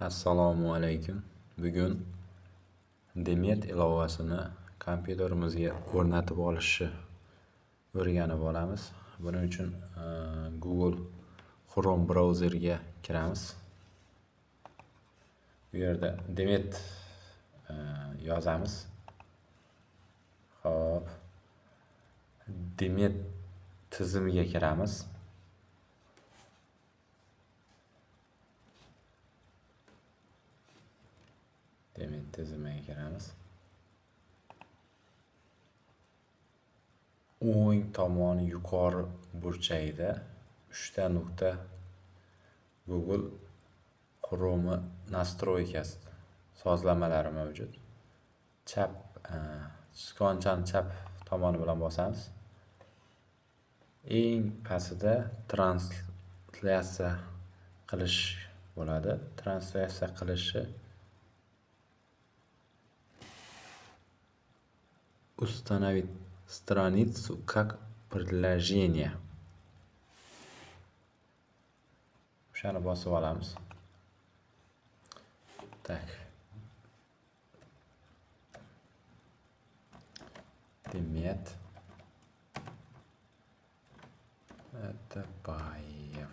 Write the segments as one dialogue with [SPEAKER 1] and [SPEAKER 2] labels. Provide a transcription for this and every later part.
[SPEAKER 1] Assalomu alaykum. Bugun Demet ilovasini kompyuterimizga o'rnatib olishni o'rganib olamiz. Buning uchun Google Chrome brauzeriga kiramiz. Bu yerda Demet yozamiz. Xo'p. Demet tizimiga kiramiz. Demet tizimiga kiramiz. O'ng tomoni yuqori burchagida 3 ta nuqta Google Chrome nastroykasi sozlamalari mavjud. Sichqonchani chap tomoni bilan bosamiz. Eng pastida translyatsiya qilish bo'ladi. Translyatsiya qilishi установить страницу как приложение. O'shani bosib olamiz. Так. Demet Atabayev.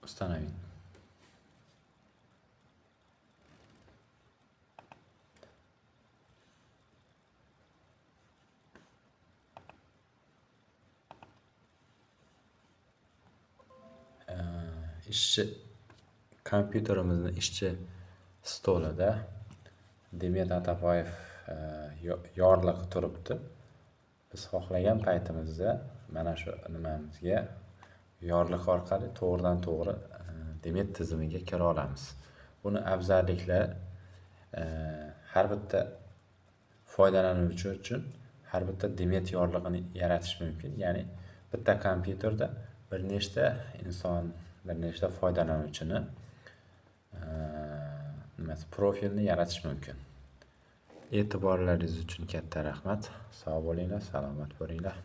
[SPEAKER 1] Установить. Kompyuterimizning ishchi stolida Demet Atabayev yorlig'i turibdi. Biz xohlagan paytimizda mana shu nimamizga yorliq orqali to'g'ridan to'g'ri Demet tizimiga kira olamiz. Buni afzalliklari har bitta foydalanuvchi uchun har bitta Demet yorlig'ini yaratish mumkin. Ya'ni bitta kompyuterda bir nechta inson, bir nechta foydalanuvchini profilni yaratish mumkin. E'tiborlaringiz uchun katta rahmat. Sog' bo'linglar, salomat bo'linglar.